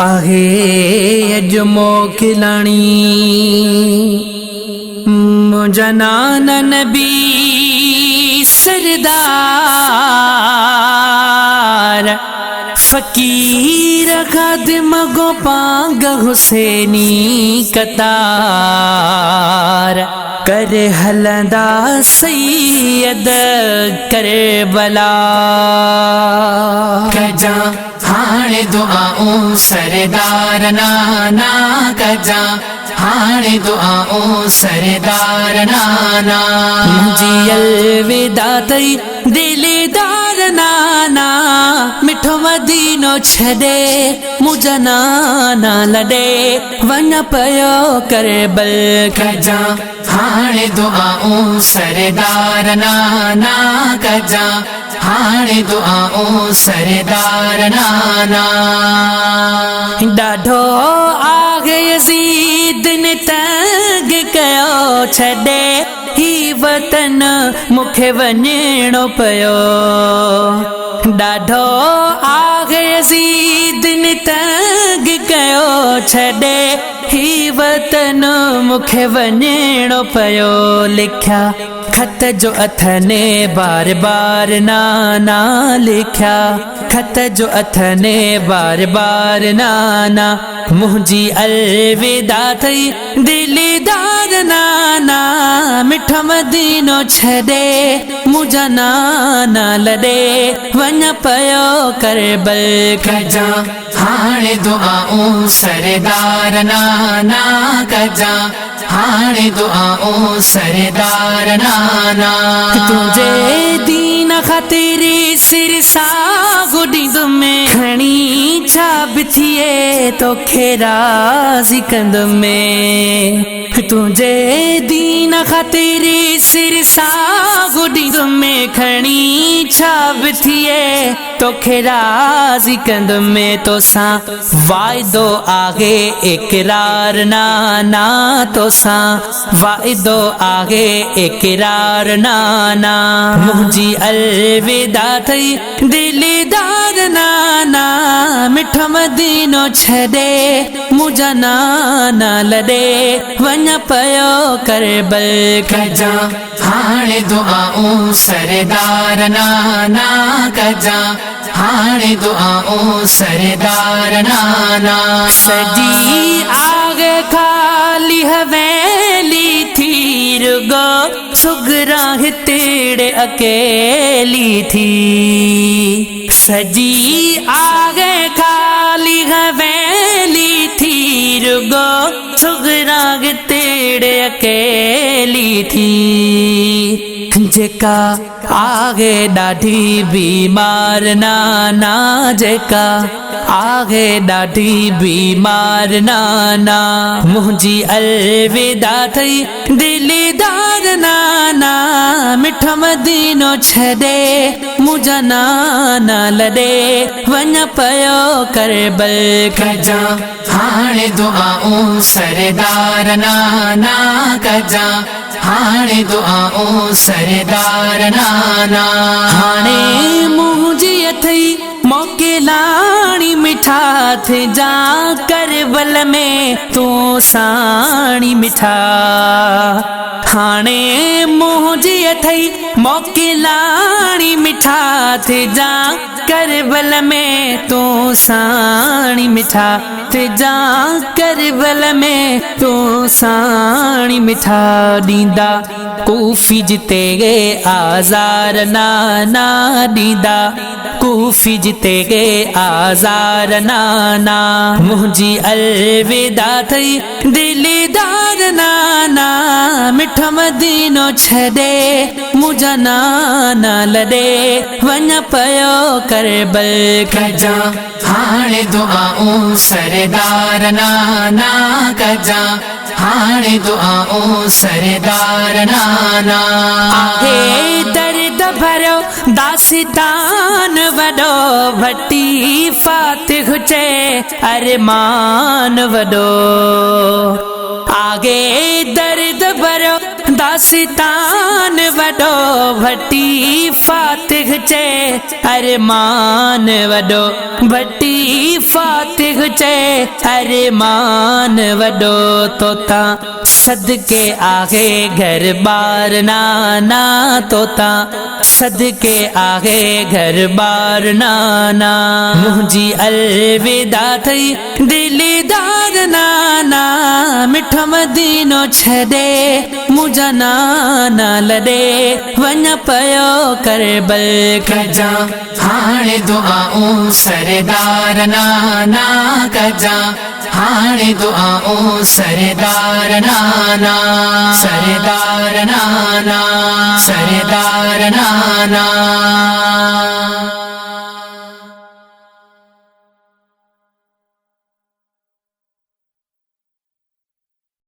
आहे अजमो किलाणी मुंहिंजा नाना नबी सरदार फ़कीर ख़ादिम गो पांग हुसैनी कतार करे हलंदा सैयद करबला कजा हाणे दुआऊं सरदार नाना कजा हाणे दुआऊं सरदार नाना मुंहिंजी अलविदा तई दिलदार नाना मिठो मदीनो छॾे मुंहिंजा नाना लॾे वञ पियो करबल कजा हाणे दुआऊं सरदार नाना कजा हाणे दुआऊं सरदार नाना ॾाढो आगे यज़ीद ने तंग कयो छॾे ही वतन मूंखे वञिणो पियो ॾाढो आगे यज़ीद ने तंग कयो छॾे ही वतन मूंखे वञिणो पियो लिखिया खत जो अथने बार बार नाना लिखिया खत जो अथने बार बार नाना मुंहिंजी अलविदा थई दिलदार नाना मिठो मदीनो छॾे मुंहिंजा नाना लॾे वञ पियो करबल कजा हाणे दुआऊं सरदार नाना कजा हाणे दुआऊं सरदार नाना तुंहिंजे दीन ख़ातिर सिर सां ॾींदुमि खणी छा बि थिए तोखे राज़ी कंदुमि तुंहिंजे दीन ख़ातिर सिर सां ॾींदुमि खणी छा बि थिए तोखे राज़ी कंदुमि तोसां वाइदो आहे इक़रार नाना तोसां वाइदो आहे इक़रार नाना मुंहिंजी अलविदा थई दिलदार नाना मिठो मदीनो छॾे मुंहिंजा नाना लॾे वञ पियो करबल कजा हाणे दुआऊं सरदार नाना कजा हाणे दुआऊं सरदार नाना सजी आगे खाली हवेली थी रुगो सुगरा हितेड़े अकेली थी सजी आगे खाली हवेली थी रुगो सुगरा हितेड़े अकेली थी जेका आगे ॾाढी बीमार नाना जेका आगे ॾाढी बीमार नाना मुंहिंजी अलविदा थई दिलदार नाना मिठो मदीनो छॾे मुंहिंजा नाना लॾे वञ पियो करबल कजा हाणे दुआऊं सरदार नाना कजा हाणे दुआऊं सरदार नाना हाणे मुंहिंजी अथई मोकिलाणी मिठा थिजा करबल में तूं साणी मिठा हाणे मुंहिंजी अथई मोकिलाणी मिठा थिजा करबल में तूं साणी मिठा थिजा करबल में तूं साणी मिठा ॾींदा कूफी जिते गे आज़ार नाना ॾींदा कूफी जिते गे आज़ार नाना मुंहिंजी अलविदा थई दिलदार नाना मिठो मदीनो छॾे मुंहिंजा नाना लॾे वञ पियो करबल कजा हाणे दुआऊं सरदार नाना कजा हाणे दुआऊं सरदार नाना आहे दर्द भरियो दास्तान वॾो भटी फ़ातिह चए अरमान वॾो आगे दर्द भरियो दास्तान वॾो भट्टी फातिह चे अरमान वॾो भट्टी फातिह चे अरमान वॾो तोता सदके आहे घर बार नाना तोता सदके आहे घर बार नाना मुंहिंजी अलविदा थई दिलदार नाना मिठो मदीनो छॾे मुंहिंजा नाना लॾे वञ पयो करबल कजा हाणे दुआऊं सरदार नाना कजा हाणे दुआऊं सरदार नाना सरदार नाना सरदार नाना